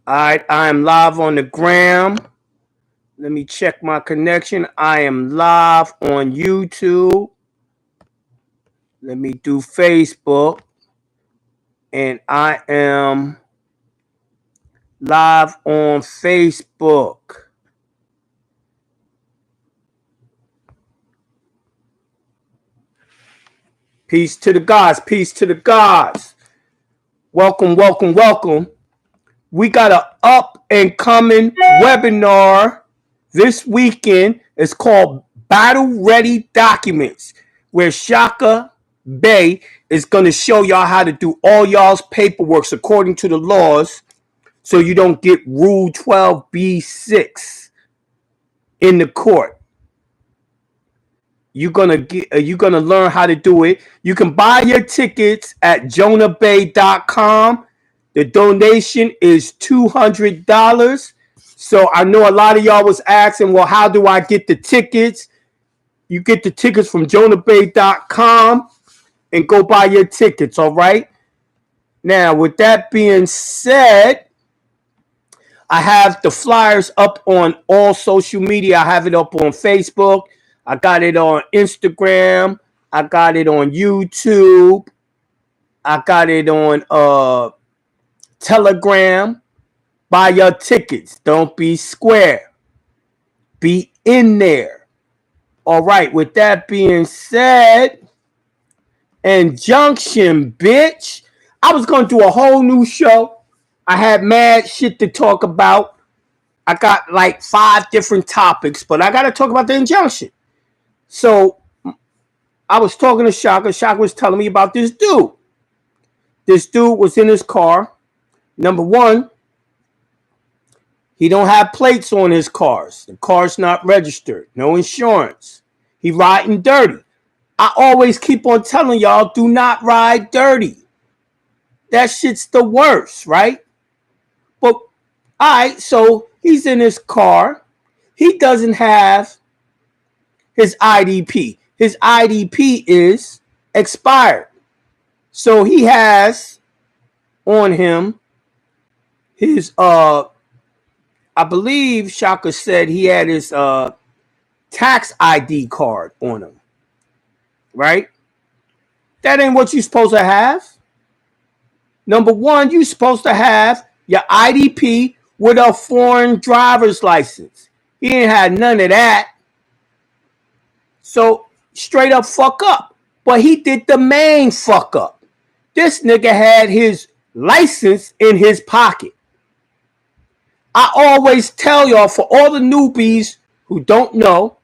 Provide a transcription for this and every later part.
All right, I am live on the gram. Let me check my connection. I am live on YouTube. Let me do Facebook. And I am live on Facebook. Peace to the gods. Peace to the gods. Welcome, welcome, welcome. We got an up and coming webinar this weekend. It's called Battle Ready Documents, where Jonah Bey is going to show y'all how to do all y'all's paperwork according to the laws so you don't get Rule 12b-6 in the court. You're gonna learn how to do it. You can buy your tickets at jonahbey.com. The donation is $200. So I know a lot of y'all was asking, well, how do I get the tickets? You get the tickets from jonahbey.com and go buy your tickets, all right? Now, with that being said, I have the flyers up on all social media. I have it up on Facebook. I got it on Instagram. I got it on YouTube. I got it on Telegram. Buy your tickets. Don't be square. Be in there. All right. With that being said, injunction, bitch. I was going to do a whole new show. I had mad shit to talk about. I got like 5 different topics, but I got to talk about the injunction. So I was talking to Shaka. Shaka was telling me about this dude. This dude was in his car. Number one, he don't have plates on his cars. The car's not registered. No insurance. He riding dirty. I always keep on telling y'all, do not ride dirty. That shit's the worst, right? But, all right, so he's in his car. He doesn't have his IDP. His IDP is expired. So he has on him his, I believe Shaka said he had his tax ID card on him. Right? That ain't what you're supposed to have. Number one, you're supposed to have your IDP with a foreign driver's license. He ain't had none of that. So straight up fuck up. But he did the main fuck up. This nigga had his license in his pocket. I always tell y'all, for all the newbies who don't know,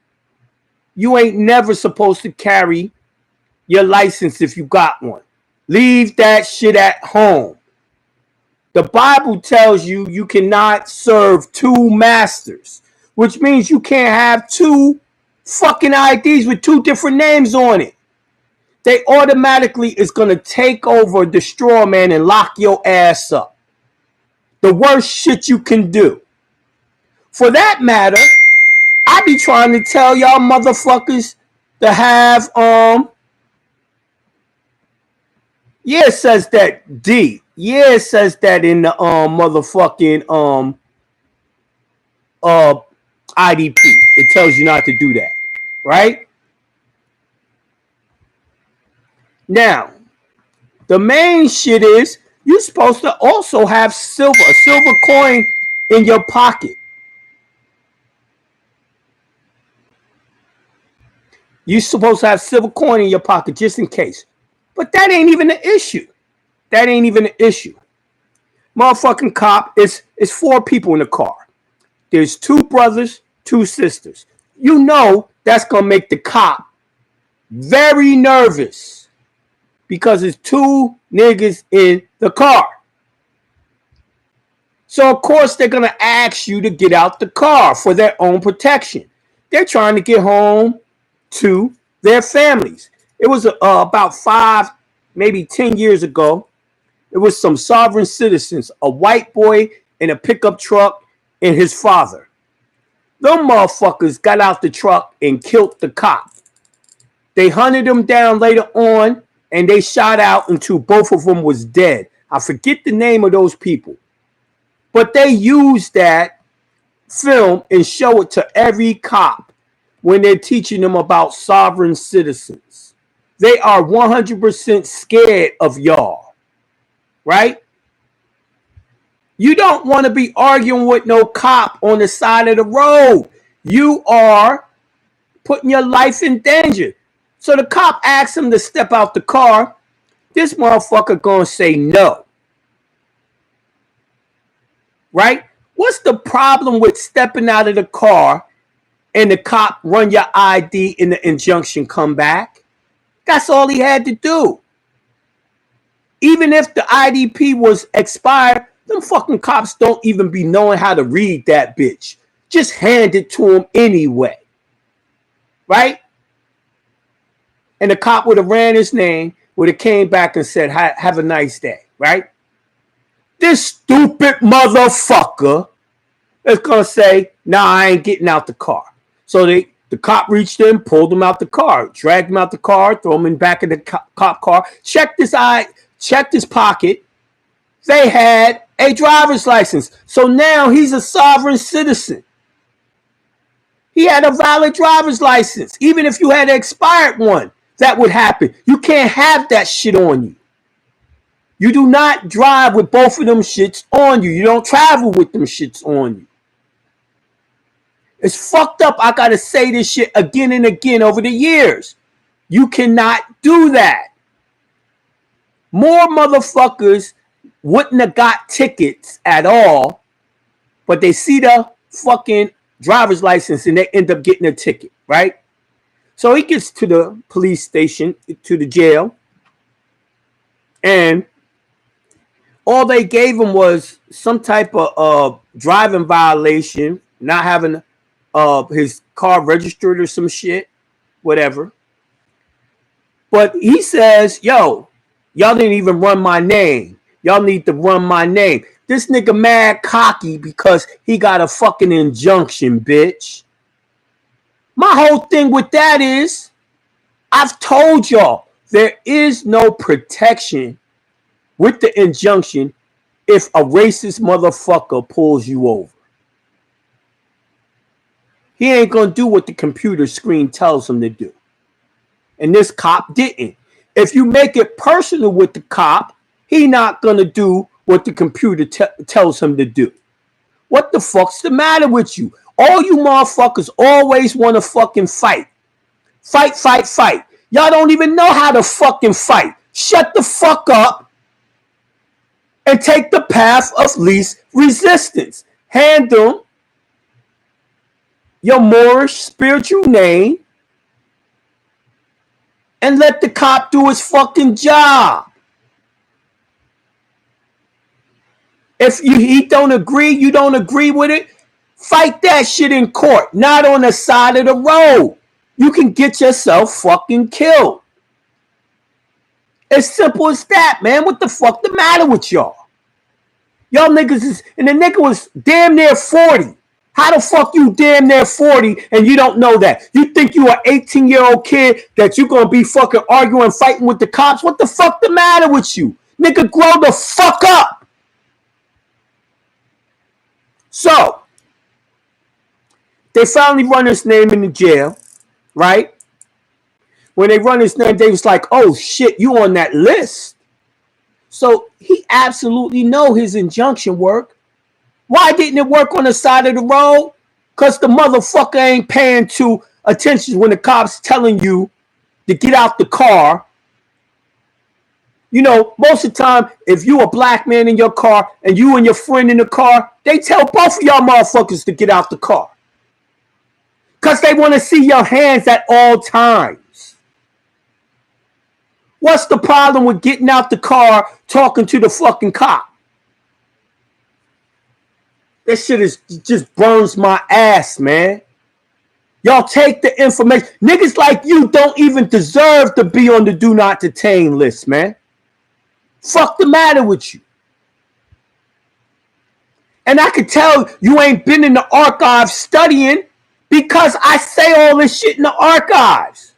you ain't never supposed to carry your license if you got one. Leave that shit at home. The Bible tells you you cannot serve 2 masters, which means you can't have 2 fucking IDs with 2 different names on it. They automatically is going to take over the straw man and lock your ass up. The worst shit you can do. For that matter, I be trying to tell y'all motherfuckers to have, yeah, it says that D. Yeah, it says that in the motherfucking IDP. It tells you not to do that, right? Now, the main shit is you're supposed to also have a silver coin in your pocket. You're supposed to have silver coin in your pocket just in case. But that ain't even an issue. That ain't even an issue. Motherfucking cop, it's 4 people in the car. There's 2 brothers, 2 sisters. You know that's going to make the cop very nervous because it's 2 niggas in the car. So, of course, they're going to ask you to get out the car for their own protection. They're trying to get home to their families. It was about 5, maybe 10 years ago. It was some sovereign citizens, a white boy in a pickup truck and his father. Them motherfuckers got out the truck and killed the cop. They hunted him down later on and they shot out until both of them was dead. I forget the name of those people. But they use that film and show it to every cop when they're teaching them about sovereign citizens. They are 100% scared of y'all, right? You don't want to be arguing with no cop on the side of the road. You are putting your life in danger. So the cop asks him to step out the car. This motherfucker gonna say no. Right? What's the problem with stepping out of the car and the cop run your ID and the injunction come back? That's all he had to do. Even if the IDP was expired, them fucking cops don't even be knowing how to read that bitch. Just hand it to him anyway. Right? And the cop would have ran his name, would have came back and said, have a nice day. Right? This stupid motherfucker is going to say, nah, I ain't getting out the car. So the cop reached in, pulled him out the car, dragged him out the car, throw him in back of the cop car, checked his pocket. They had a driver's license. So now he's a sovereign citizen. He had a valid driver's license. Even if you had an expired one, that would happen. You can't have that shit on you. You do not drive with both of them shits on you. You don't travel with them shits on you. It's fucked up. I gotta say this shit again and again over the years. You cannot do that. More motherfuckers wouldn't have got tickets at all, but they see the fucking driver's license and they end up getting a ticket, right? So he gets to the police station, to the jail, and all they gave him was some type of driving violation, not having his car registered or some shit, whatever. But he says, yo, y'all didn't even run my name. Y'all need to run my name. This nigga mad cocky because he got a fucking injunction, bitch. My whole thing with that is, I've told y'all, there is no protection with the injunction if a racist motherfucker pulls you over. He ain't gonna do what the computer screen tells him to do. And this cop didn't. If you make it personal with the cop, he not gonna do what the computer tells him to do. What the fuck's the matter with you? All you motherfuckers always want to fucking fight. Fight, fight, fight. Y'all don't even know how to fucking fight. Shut the fuck up and take the path of least resistance. Handle your Moorish spiritual name and let the cop do his fucking job. If he don't agree, you don't agree with it, fight that shit in court, not on the side of the road. You can get yourself fucking killed. As simple as that, man. What the fuck the matter with y'all? Y'all niggas is, and the nigga was damn near 40. How the fuck you damn near 40 and you don't know that? You think you an 18-year-old kid that you gonna be fucking arguing, fighting with the cops? What the fuck the matter with you? Nigga, grow the fuck up. So, they finally run his name in the jail, right? When they run his name, they was like, oh shit, you on that list. So he absolutely know his injunction work. Why didn't it work on the side of the road? Because the motherfucker ain't paying too attention when the cops telling you to get out the car. You know, most of the time, if you a black man in your car and you and your friend in the car, they tell both of y'all motherfuckers to get out the car. Because they want to see your hands at all times. What's the problem with getting out the car talking to the fucking cop? That shit is just burns my ass, man. Y'all take the information. Niggas like you don't even deserve to be on the do not detain list, man. Fuck the matter with you? And I could tell you ain't been in the archives studying because I say all this shit in the archives.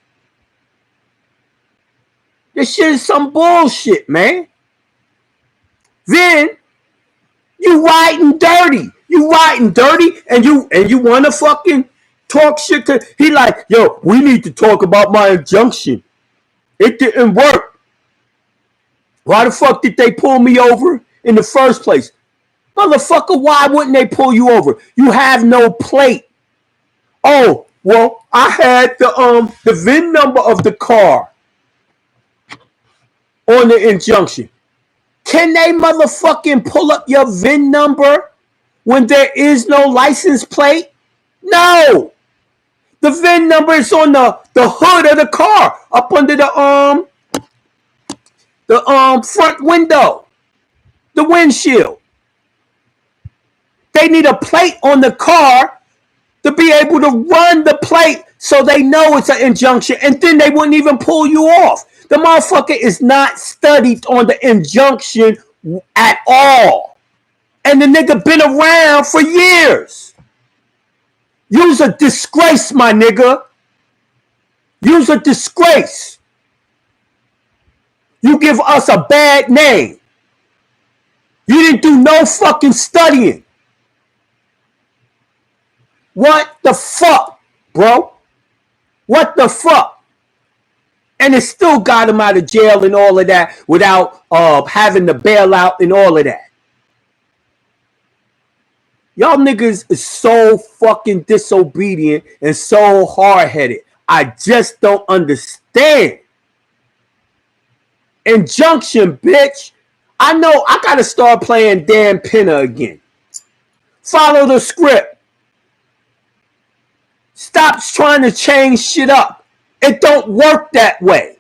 This shit is some bullshit, man. Then You riding dirty. You riding dirty, and you want to fucking talk shit to. He like, yo, we need to talk about my injunction. It didn't work. Why the fuck did they pull me over in the first place? Motherfucker, why wouldn't they pull you over? You have no plate. Oh, well, I had the VIN number of the car on the injunction. Can they motherfucking pull up your VIN number when there is no license plate? No. The VIN number is on the hood of the car, up under the front window, the windshield. They need a plate on the car to be able to run the plate so they know it's an injunction, and then they wouldn't even pull you off. The motherfucker is not studied on the injunction at all. And the nigga been around for years. You's a disgrace, my nigga. You's a disgrace. You give us a bad name. You didn't do no fucking studying. What the fuck, bro? What the fuck? And it still got him out of jail and all of that without having the bailout and all of that. Y'all niggas is so fucking disobedient and so hard-headed. I just don't understand. Injunction, bitch. I know I gotta start playing Dan Pinner again. Follow the script. Stop trying to change shit up. It don't work that way.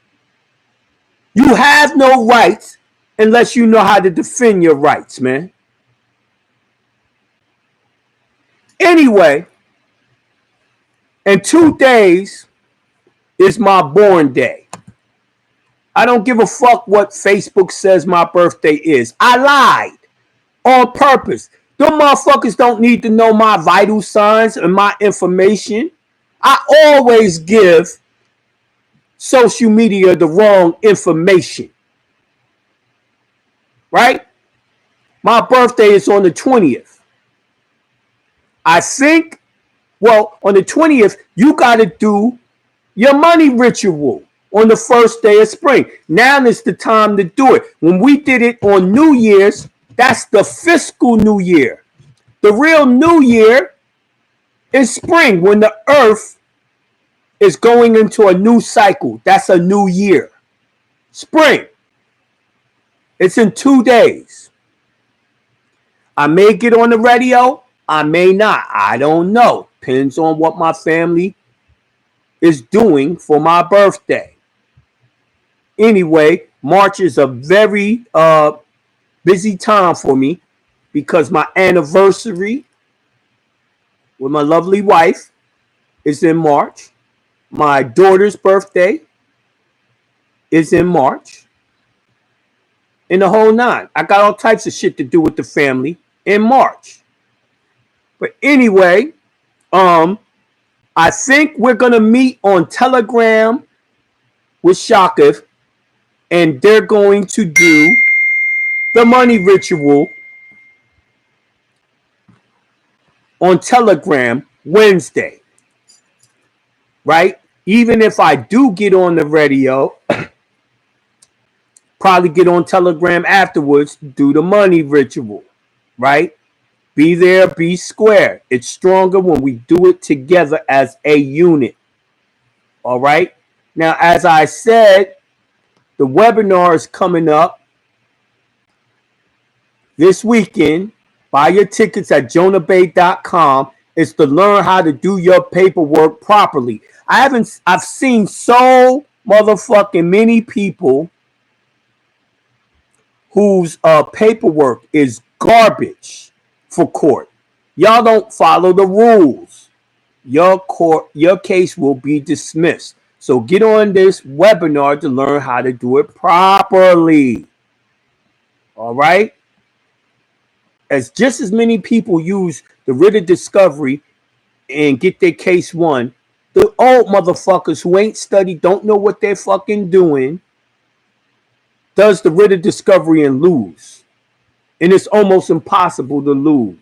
You have no rights unless you know how to defend your rights, man. Anyway, in 2 days is my born day. I don't give a fuck what Facebook says my birthday is. I lied on purpose. Them motherfuckers don't need to know my vital signs and my information. I always give social media the wrong information. Right? My birthday is on the 20th. I think, well, on the 20th, you got to do your money ritual on the first day of spring. Now is the time to do it. When we did it on New Year's, that's the fiscal New Year. The real New Year is spring, when the earth is going into a new cycle. That's a new year. Spring. It's in 2 days. I may get on the radio. I may not. I don't know. Depends on what my family is doing for my birthday. Anyway, March is a very busy time for me because my anniversary with my lovely wife is in March. My daughter's birthday is in March. And the whole nine. I got all types of shit to do with the family in March. But anyway, I think we're going to meet on Telegram with Shakif, and they're going to do the money ritual on Telegram Wednesday. Right? Even if I do get on the radio, probably get on Telegram afterwards, do the money ritual. Right? Be there, be square. It's stronger when we do it together as a unit. All right? Now, as I said, the webinar is coming up this weekend. Buy your tickets at jonahbey.com. It's to learn how to do your paperwork properly. I've seen so motherfucking many people whose paperwork is garbage for court. Y'all don't follow the rules. Your case will be dismissed. So get on this webinar to learn how to do it properly. All right? As just as many people use the writ of discovery and get their case won, the old motherfuckers who ain't studied, don't know what they're fucking doing, does the writ of discovery and lose. and it's almost impossible to lose.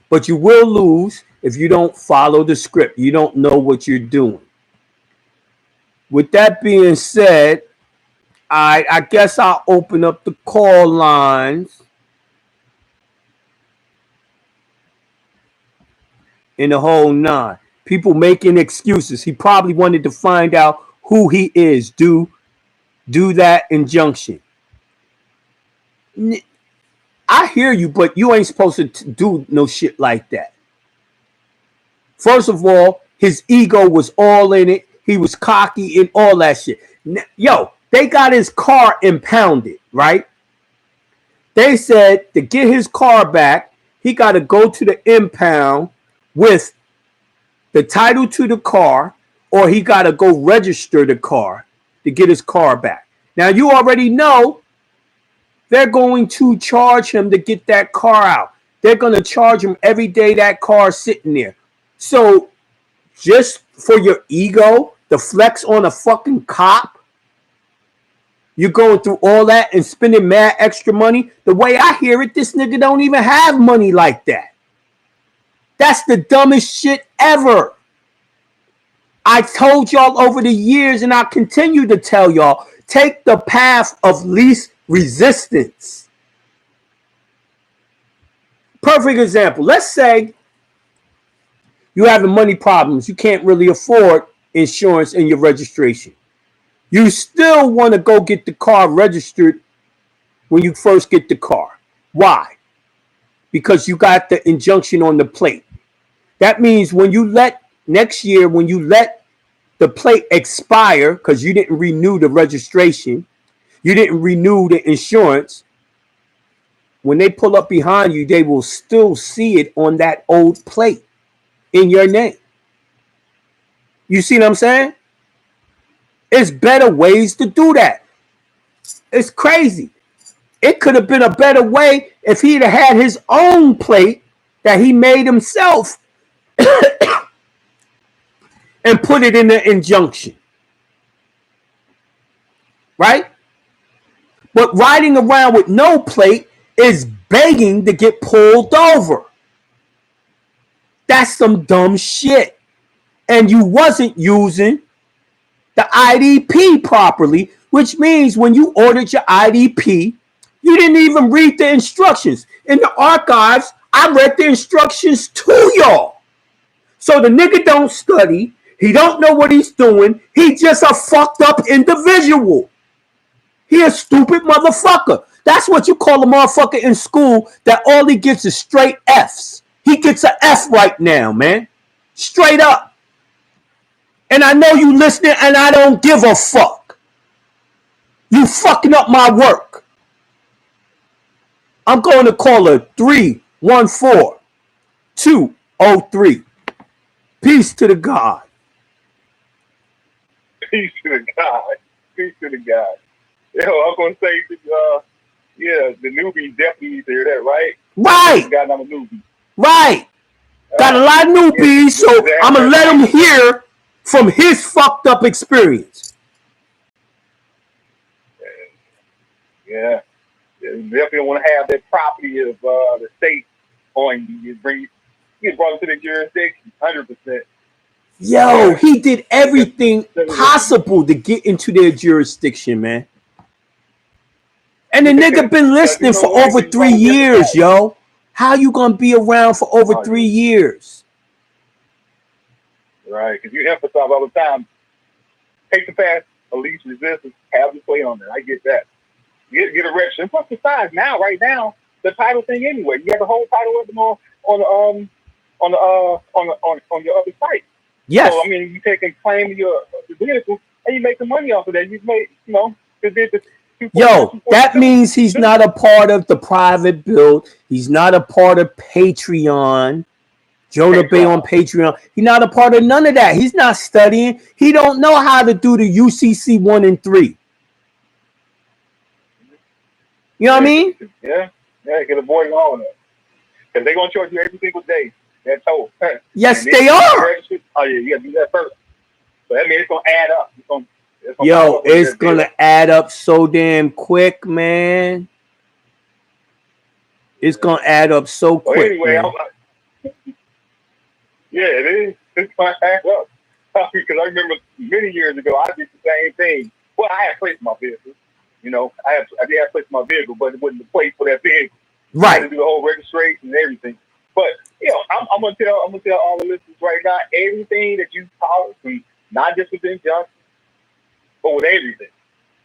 But you will lose if you don't follow the script. You don't know what you're doing. With that being said, I guess I'll open up the call lines in the whole nine. People making excuses. He probably wanted to find out who he is. Do that injunction. I hear you, but you ain't supposed to do no shit like that. First of all, his ego was all in it. He was cocky and all that shit. Yo, they got his car impounded, right? They said to get his car back, he got to go to the impound with the title to the car, or he got to go register the car to get his car back. Now, you already know they're going to charge him to get that car out. They're going to charge him every day that car's sitting there. So, just for your ego, to flex on a fucking cop, you're going through all that and spending mad extra money. The way I hear it, this nigga don't even have money like that. That's the dumbest shit ever. I told y'all over the years, and I continue to tell y'all, take the path of least resistance. Perfect example. Let's say you're having money problems. You can't really afford insurance and your registration. You still want to go get the car registered when you first get the car. Why? Because you got the injunction on the plate. That means when you let next year, when you let the plate expire because you didn't renew the registration, you didn't renew the insurance, when they pull up behind you, they will still see it on that old plate in your name. You see what I'm saying? It's better ways to do that. It's crazy. It could have been a better way if he'd have had his own plate that he made himself and put it in the injunction. Right? But riding around with no plate is begging to get pulled over. That's some dumb shit. And you wasn't using the IDP properly, which means when you ordered your IDP, you didn't even read the instructions. In the archives, I read the instructions to y'all. So the nigga don't study. He don't know what he's doing. He just a fucked up individual. He a stupid motherfucker. That's what you call a motherfucker in school that all he gets is straight F's. He gets an F right now, man. Straight up. And I know you listening and I don't give a fuck. You fucking up my work. I'm going to call her 314-203. Peace to the God. Peace to the God. Peace to the God. Yo, I'm going to say, yeah, the newbies definitely need to hear that, right? Right. God, I'm a newbie. Right. Got a lot of newbies, so I'm going to let him hear from his fucked up experience. Yeah. You definitely want to have that property of the state on you. Get brought into the jurisdiction, 100%. Yo, he did everything possible to get into their jurisdiction, man. And the nigga been listening for over 3 years, yo. How you gonna be around for over 3 years? Right, because you emphasize all the time, take the path of least resistance, have the play on there. I get that. Get a register. And plus, besides, right now, the title thing anyway. You have the whole title of them on your other site. Yes. So I mean, you take and claim your vehicle, and you make the money off of that. You make, Yo, that means he's not a part of the private build. He's not a part of Patreon. Jonah Bey on Patreon. He's not a part of none of that. He's not studying. He don't know how to do the UCC 1 and 3. You know what I mean? Yeah, you can avoid all of that. Because they're going to charge you every single day. That's told. Yes, they are. Oh, yeah, you got to do that first. So that means it's going to add up. It's going to add up so damn quick, man. It's gonna add up so Well, quick, anyway, man. Yeah, it is. It's my act up. Because I remember many years ago, I did the same thing. Well, I had placed my vehicle. You know, I did have placed my vehicle, but it wasn't the place for that vehicle. I had to Right. do the whole registration and everything. But you know, I'm gonna tell all the listeners right now, everything that you taught me, not just with injustice, but with everything.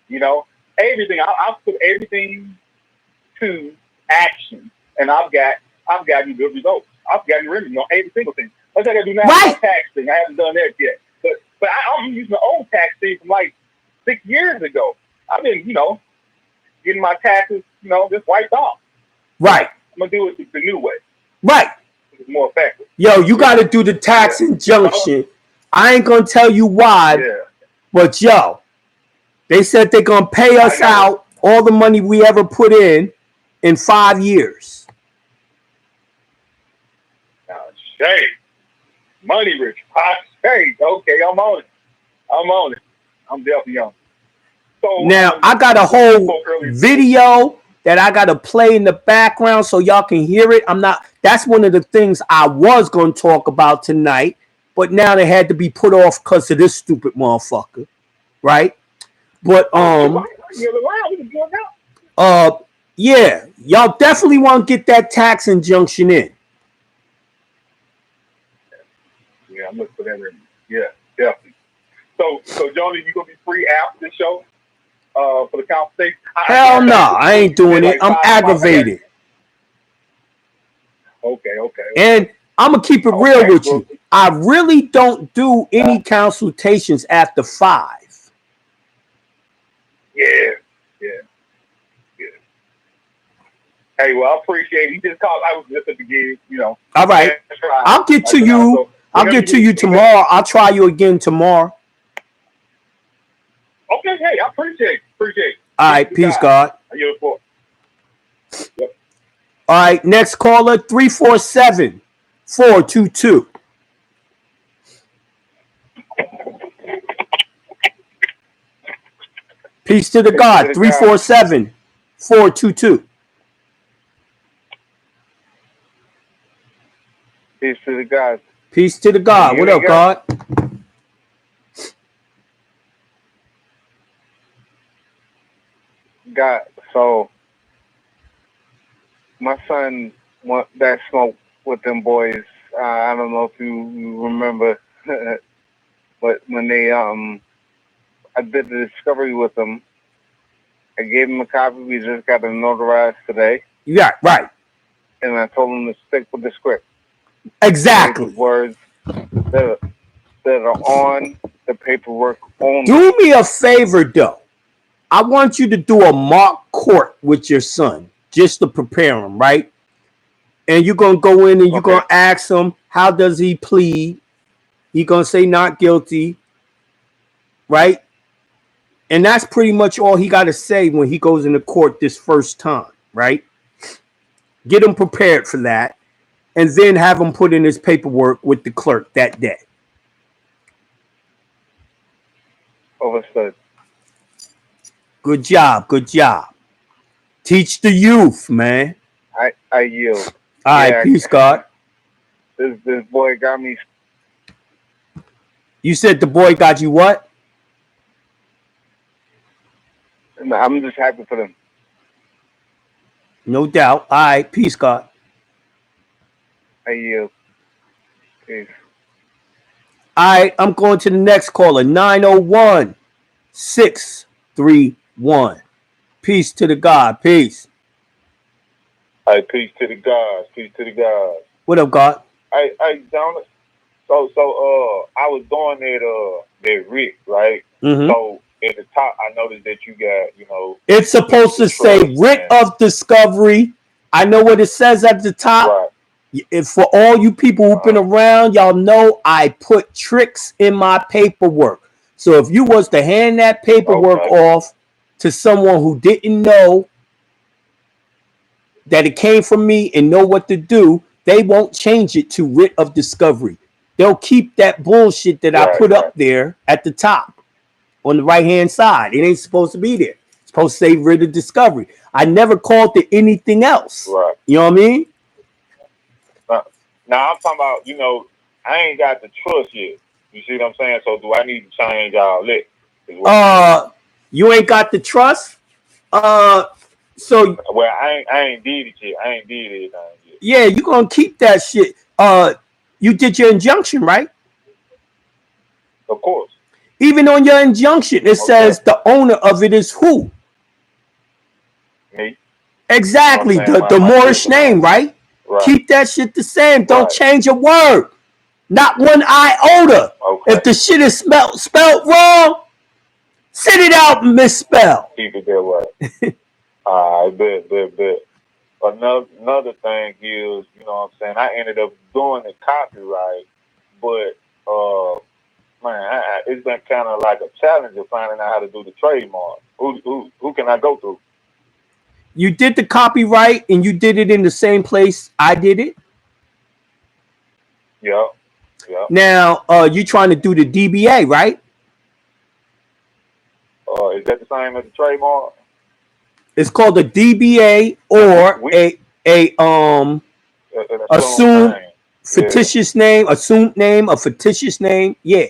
You know, everything. I've put everything to action, and I've gotten good results. I've gotten remedy on every single thing. What I gotta do now is my Right. tax thing. I haven't done that yet, but I'm using the old tax thing from like 6 years ago. I've been, you know, getting my taxes, you know, just wiped off. Right. I'm gonna do it the new way. Right. It's more effective. Yo, you got to do the tax Yeah. injunction. I ain't gonna tell you why, Yeah. but yo, they said they're gonna pay I us know. out all the money we ever put in 5 years. Shade. Money rich. Shade. Okay, I'm on it. I'm on it. I'm definitely on it. So Now I got a you whole spoke earlier. video that I gotta play in the background so y'all can hear it. I'm not. That's one of the things I was gonna talk about tonight, but now they had to be put off because of this stupid motherfucker, right? But You're around. We can do it now. uh, yeah, y'all definitely want to get that tax injunction in. Yeah, I'm looking for that. Yeah, definitely. So Johnny, you gonna be free after the show? For the conversation. Hell no, I ain't doing it. Like I'm 5 o'clock. aggravated, Okay. and I'm gonna keep it real Okay. with Well, you. I really don't do any consultations after 5. yeah, yeah, yeah. Hey, well, I appreciate it. You just called. I was just at the gig, you know. All right, I'll get to you. So I'll whenever get to you you tomorrow. I'll try you again tomorrow. okay, hey, I appreciate it. All right, peace, God. I yield for it. Yep. All right, next caller 347-422. Peace to the God. 347-422. Peace to the guys. Peace to the God. What up, God? God, so my son that smoked with them boys. I don't know if you remember, but when I did the discovery with them. I gave him a copy. We just got it notarized today. Yeah, right. And I told him to stick with the script. Exactly. Words that are on the paperwork only. Do me a favor, though. I want you to do a mock court with your son just to prepare him, right? And you're going to go in and you're going to ask him, how does he plead? He's going to say not guilty, right? And that's pretty much all he got to say when he goes into court this first time, right? Get him prepared for that. And then have him put in his paperwork with the clerk that day. Overstood. Good job. Good job. Teach the youth, man. I yield. All right, peace, God. This boy got me. You said the boy got you what? I'm just happy for them. No doubt. All right, peace, God. I yield. Peace. All right, I'm going to the next caller. 901-631. Peace to the God. Peace. All right, peace to the gods. Peace to the gods. What up, God? I Jonah. So I was doing that Rick, right? Mm-hmm. So at the top, I noticed that you got, you know, it's supposed to say writ of discovery. I know what it says at the top. Right. If for all you people who've been around, y'all know I put tricks in my paperwork. So if you was to hand that paperwork off to someone who didn't know that it came from me and know what to do, they won't change it to writ of discovery. They'll keep that bullshit that I put up there at the top on the right hand side. It ain't supposed to be there. It's supposed to say writ of discovery. I never called it anything else. Right. You know what I mean? Now I'm talking about, I ain't got the trust yet. You see what I'm saying? So do I need to change all that? You ain't got the trust. So Well, I ain't did it yet. I ain't did anything yet. yeah, you gonna keep that shit. You did your injunction, right? Of course. Even on your injunction, it says the owner of it is who? Me. Exactly, the Moorish name, right? Keep that shit the same. Don't change a word. Not one iota. Okay. If the shit is spelled wrong, sit it out and misspell. Keep it that way. I bet. Another thing is, you know what I'm saying, I ended up doing the copyright, but man, it's been kind of like a challenge of finding out how to do the trademark. Who can I go through? You did the copyright and you did it in the same place I did it? Yeah. Now, you trying to do the DBA, right? Is that the same as the trademark? It's called a DBA or assumed fictitious name, assumed name, a fictitious name. Yeah.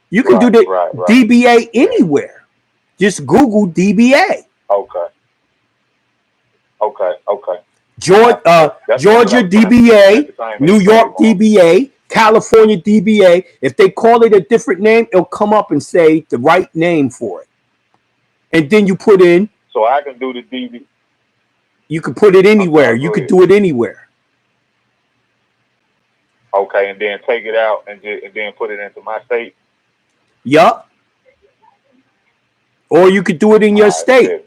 You can do the DBA anywhere. Just Google DBA. Okay. Georgia DBA, New York DBA, California DBA. If they call it a different name, it'll come up and say the right name for it. And then you put in. So I can do the DBA. You can put it anywhere. You could do it anywhere. Okay, and then take it out and then put it into my state. Yup. Or you could do it in your state.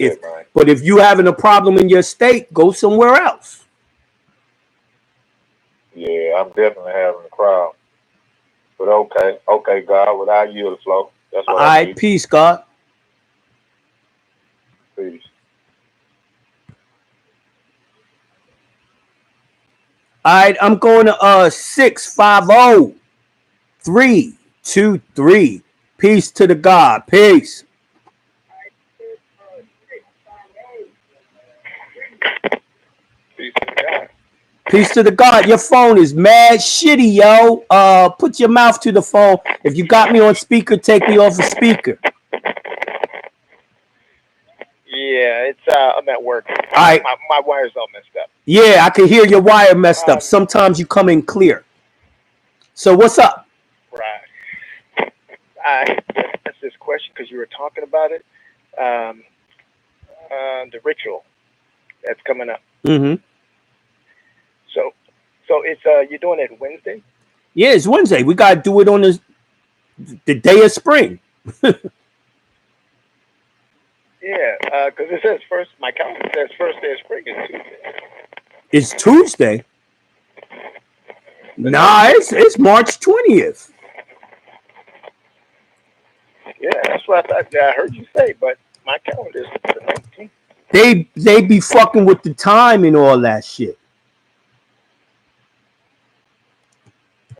But if you're having a problem in your state, go somewhere else. Yeah, I'm definitely having a problem. But okay, God, without yield the flow. That's what I need. Peace, God. Peace. All right, I'm going to 650 323. Peace to the God. Peace. Peace to the God. Your phone is mad shitty, yo. Put your mouth to the phone. If you got me on speaker, take me off the speaker. Yeah, it's I'm at work. All right. My wire's all messed up. Yeah, I can hear your wire messed up. Sometimes you come in clear. So what's up? Right. I asked this question because you were talking about it. The ritual that's coming up. Mm-hmm. So it's you're doing it Wednesday? Yeah, it's Wednesday. We gotta do it on the day of spring. Yeah, because it says first. My calendar says first day of spring is Tuesday. It's Tuesday. Nah, it's March 20th. Yeah, that's what I heard you say, but my calendar is the 19th. They be fucking with the time and all that shit.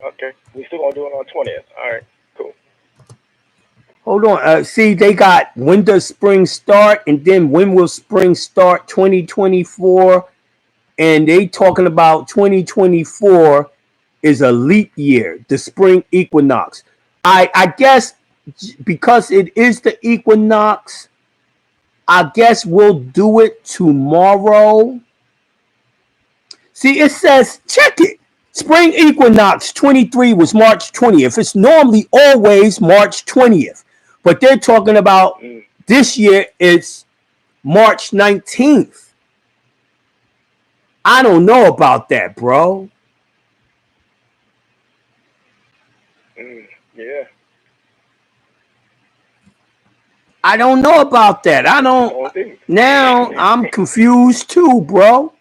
Okay, we still gonna do it on 20th. All right, cool. Hold on. See, they got when does spring start, and then when will spring start 2024, and they talking about 2024 is a leap year, the spring equinox. I guess because it is the equinox, I guess we'll do it tomorrow. See, it says, check it. Spring equinox 23 was March 20th. It's normally always March 20th. But they're talking about this year it's March 19th. I don't know about that, bro. Yeah. I don't know about that. I don't. Now I'm confused too, bro.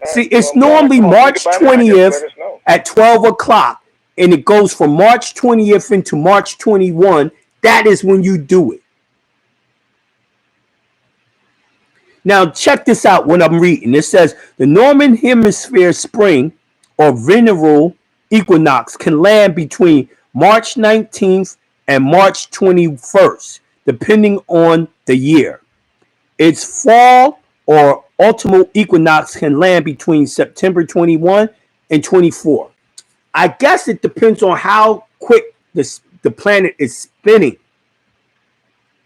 See, it's normally March 20th at 12 o'clock, and it goes from March 20th into March 21. That is when you do it. Now, check this out when I'm reading. It says the Northern Hemisphere spring or vernal equinox can land between March 19th and March 21st. depending on the year. Its fall or autumnal equinox can land between September 21 and 24. I guess it depends on how quick the planet is spinning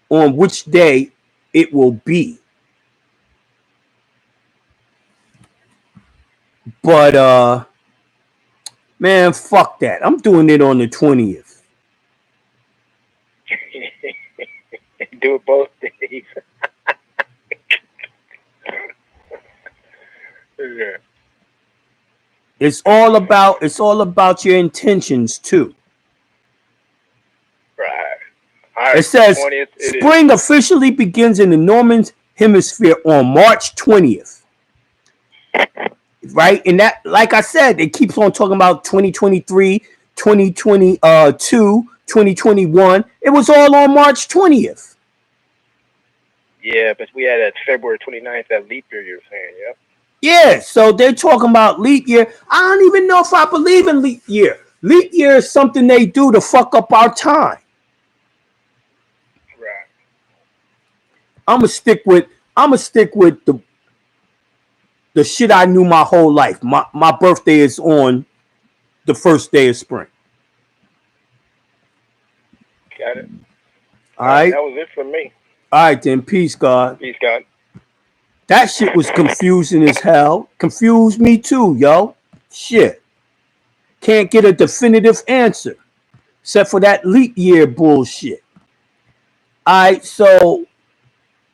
on which day it will be. But man, fuck that. I'm doing it on the 20th. Do it both days. Yeah. It's all about your intentions too. Right. All right. It says 20th. spring officially begins in the Northern Hemisphere on March 20th. Right? And that, like I said, it keeps on talking about 2023, 2022, 2021. It was all on March 20th. Yeah, but we had that February 29th, that leap year you're saying, yep. Yeah, so they're talking about leap year. I don't even know if I believe in leap year. Leap year is something they do to fuck up our time. Right. I'm gonna stick with the shit I knew my whole life. My birthday is on the first day of spring. Got it. All right. That was it for me. All right then. Peace, God. Peace, God. That shit was confusing as hell. Confused me too, yo. Shit. Can't get a definitive answer. Except for that leap year bullshit. Alright, so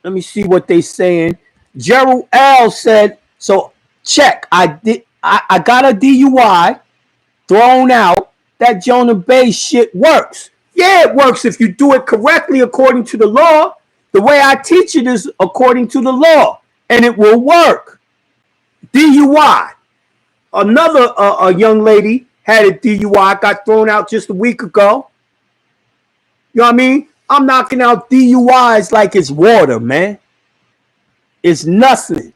let me see what they saying. Gerald L said, so check. I got a DUI thrown out. That Jonah Bey shit works. Yeah, it works if you do it correctly according to the law. The way I teach it is according to the law. And it will work. DUI. Another a young lady had a DUI, got thrown out just a week ago. You know what I mean? I'm knocking out DUIs like it's water, man. It's nothing.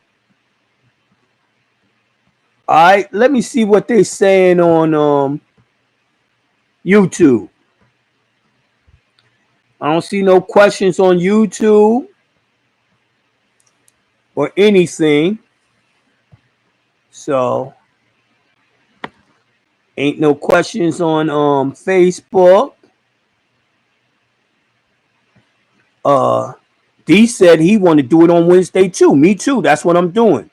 All right, let me see what they're saying on YouTube. I don't see no questions on YouTube or anything. So, ain't no questions on Facebook. D said he want to do it on Wednesday too. Me too. That's what I'm doing.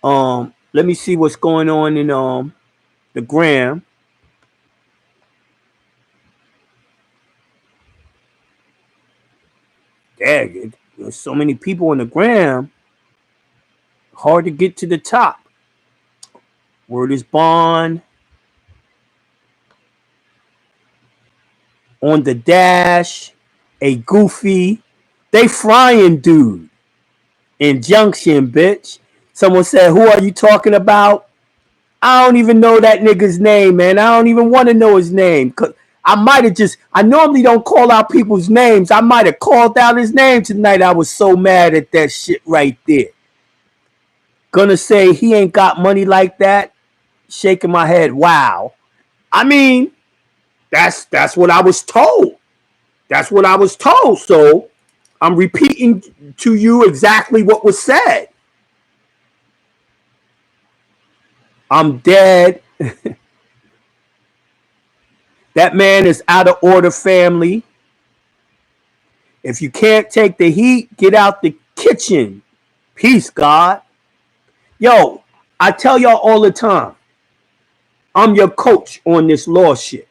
Let me see what's going on in the gram. Dang, there's so many people in the gram. Hard to get to the top. Word is bond. On the dash. A goofy. They frying dude. Injunction, bitch. Someone said, who are you talking about? I don't even know that nigga's name, man. I don't even want to know his name. Cause I normally don't call out people's names. I might have called out his name tonight. I was so mad at that shit right there. Gonna say he ain't got money like that. Shaking my head. Wow. I mean, that's what I was told. That's what I was told. So I'm repeating to you exactly what was said. I'm dead. That man is out of order, family. If you can't take the heat, get out the kitchen. Peace, God. Yo, I tell y'all all the time, I'm your coach on this law shit.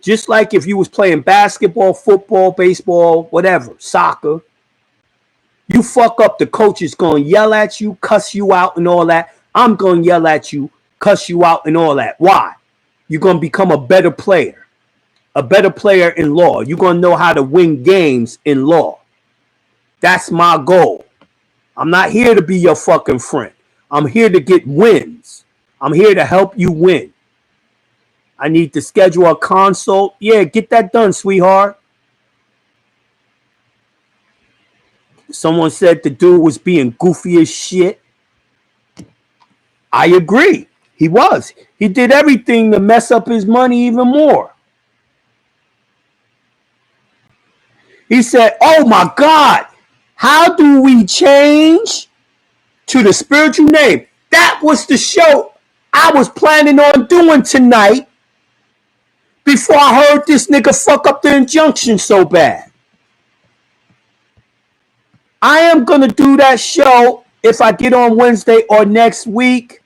Just like if you was playing basketball, football, baseball, whatever, soccer, you fuck up, the coach is going to yell at you, cuss you out and all that. I'm going to yell at you, cuss you out and all that. Why? You're going to become a better player in law. You're going to know how to win games in law. That's my goal. I'm not here to be your fucking friend. I'm here to get wins. I'm here to help you win. I need to schedule a consult. Yeah, get that done, sweetheart. Someone said the dude was being goofy as shit. I agree. He was. He did everything to mess up his money even more. He said, oh my God, how do we change to the spiritual name? That was the show I was planning on doing tonight before I heard this nigga fuck up the injunction so bad. I am going to do that show if I get on Wednesday or next week.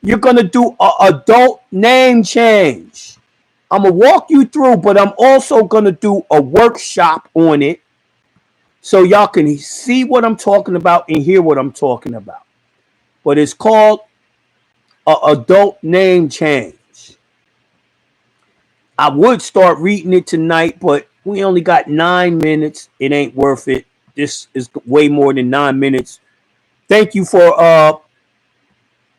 You're going to do an adult name change. I'm going to walk you through, but I'm also going to do a workshop on it so y'all can see what I'm talking about and hear what I'm talking about. But it's called an adult name change. I would start reading it tonight, but we only got 9 minutes. It ain't worth it. This is way more than 9 minutes. Thank you for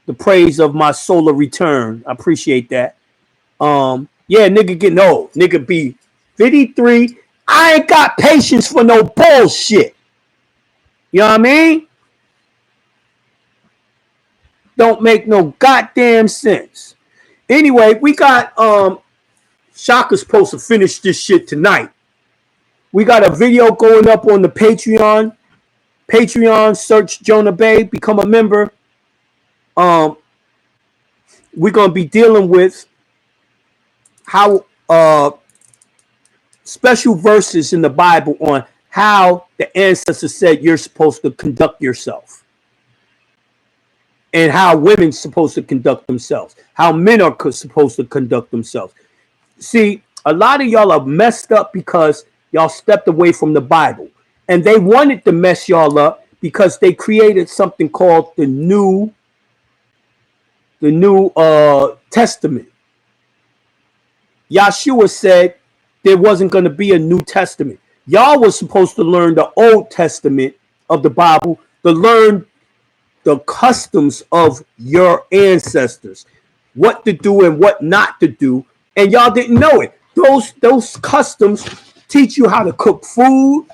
the praise of my solar return. I appreciate that. Yeah, nigga getting old. Nigga be 53. I ain't got patience for no bullshit. You know what I mean? Don't make no goddamn sense. Anyway, we got Shaka's supposed to finish this shit tonight. We got a video going up on the Patreon. Patreon, search Jonah Bey, become a member. We're gonna be dealing with how special verses in the Bible on how the ancestors said you're supposed to conduct yourself, and how women's supposed to conduct themselves, how men are supposed to conduct themselves. See, a lot of y'all are messed up because y'all stepped away from the Bible, and they wanted to mess y'all up because they created something called the New Testament. Yahshua said there wasn't going to be a New Testament. Y'all was supposed to learn the Old Testament of the Bible, to learn the customs of your ancestors, what to do and what not to do, and y'all didn't know it. Those customs teach you how to cook food,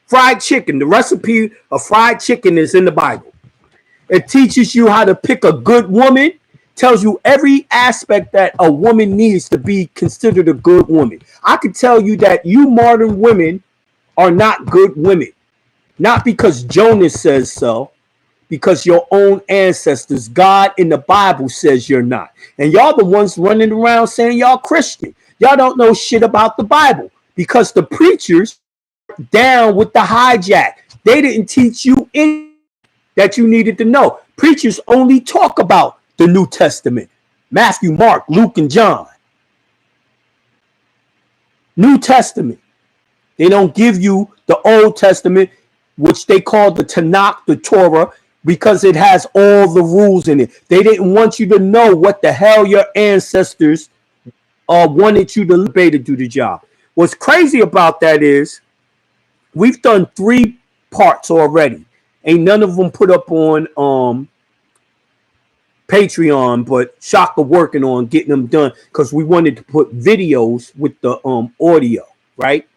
fried chicken. The recipe of fried chicken is in the Bible. It teaches you how to pick a good woman, tells you every aspect that a woman needs to be considered a good woman. I could tell you that you modern women are not good women. Not because Jonas says so, because your own ancestors, God in the Bible says you're not. And y'all the ones running around saying y'all Christian. Y'all don't know shit about the Bible because the preachers down with the hijack. They didn't teach you anything that you needed to know. Preachers only talk about the New Testament. Matthew, Mark, Luke, and John. New Testament. They don't give you the Old Testament, which they call the Tanakh, the Torah, because it has all the rules in it. They didn't want you to know what the hell your ancestors wanted you to obey to do the job. What's crazy about that is we've done 3 parts already. Ain't none of them put up on Patreon, but Shaka working on getting them done because we wanted to put videos with the audio, right?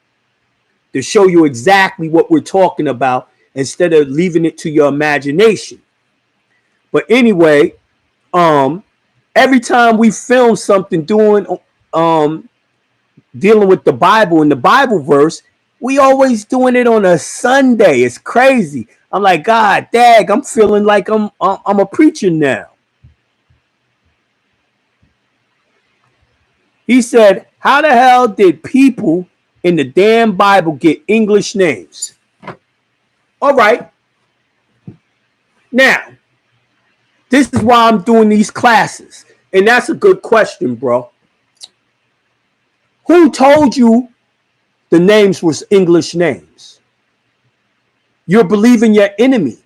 To show you exactly what we're talking about instead of leaving it to your imagination. But anyway, every time we film something doing dealing with the Bible and the Bible verse, we always doing it on a Sunday. It's crazy. I'm like, God dag, I'm feeling like I'm a preacher now. He said, how the hell did people in the damn Bible get English names? All right. Now, this is why I'm doing these classes. And that's a good question, bro. Who told you the names was English names? You're believing your enemy.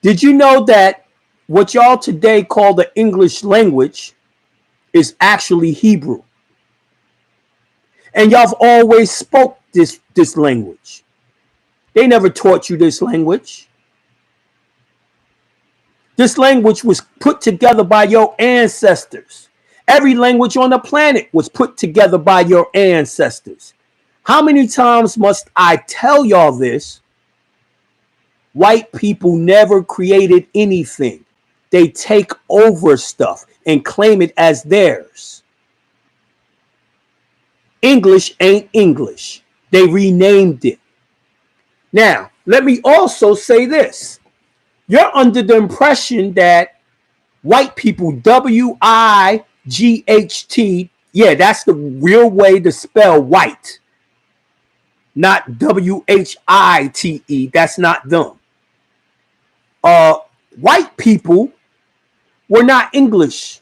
Did you know that what y'all today call the English language is actually Hebrew? And y'all have always spoke this language. They never taught you this language. This language was put together by your ancestors. Every language on the planet was put together by your ancestors. How many times must I tell y'all this? White people never created anything. They take over stuff and claim it as theirs. English ain't English. They renamed it. Now, let me also say this. You're under the impression that white people, WIGHT, yeah, that's the real way to spell white, not WHITE. That's not them. Uh, White people were not English.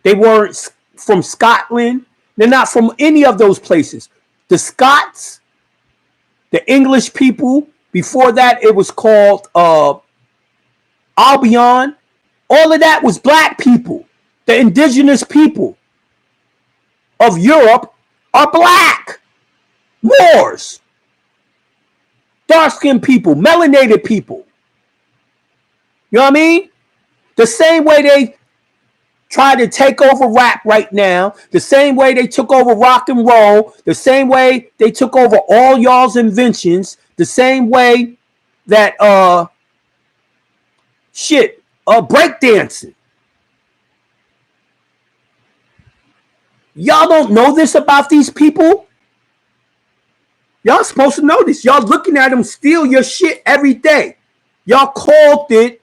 They weren't from Scotland. They're not from any of those places. The Scots, the English people, before that it was called Albion. All of that was black people. The indigenous people of Europe are black. Moors, dark-skinned people, melanated people. You know what I mean? The same way they try to take over rap right now, the same way they took over rock and roll, the same way they took over all y'all's inventions, the same way that breakdancing. Y'all don't know this about these people? Y'all supposed to know this. Y'all looking at them steal your shit every day. Y'all called it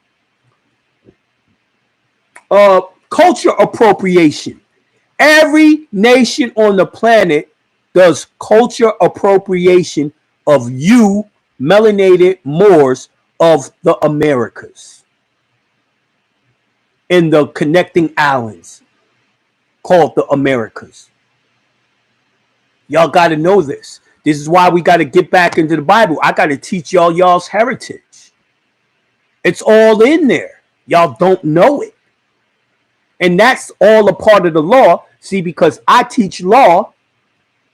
culture appropriation. Every nation on the planet does culture appropriation of you, melanated Moors of the Americas in the connecting islands called the Americas. Y'all got to know this. This is why we got to get back into the Bible. I got to teach y'all's heritage. It's all in there. Y'all don't know it. And that's all a part of the law. See, because I teach law,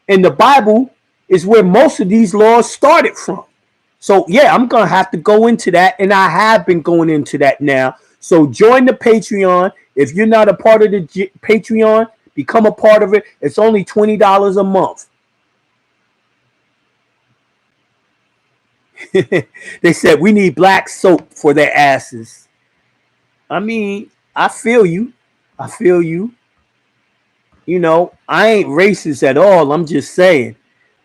and the Bible is where most of these laws started from. So, yeah, I'm going to have to go into that, and I have been going into that now. So join the Patreon. If you're not a part of the Patreon, become a part of it. It's only $20 a month. They said we need black soap for their asses. I mean, I feel you. I feel you. You know, I ain't racist at all. I'm just saying.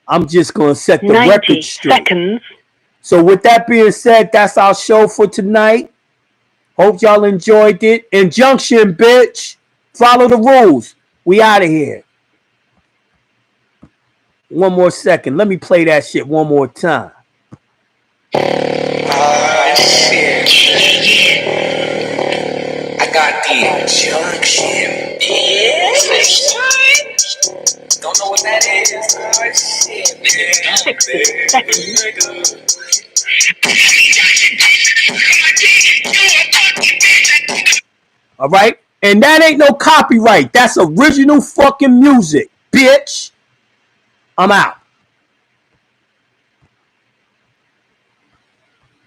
I'm just going to set the record straight. 90 seconds. So with that being said, that's our show for tonight. Hope y'all enjoyed it. Injunction, bitch. Follow the rules. We out of here. One more second. Let me play that shit one more time. Shit. I got the injunction, bitch. Don't know what that is. Oh, shit. 60 seconds. All right? And that ain't no copyright. That's original fucking music, bitch. I'm out.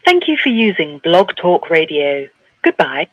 Thank you for using Blog Talk Radio. Goodbye.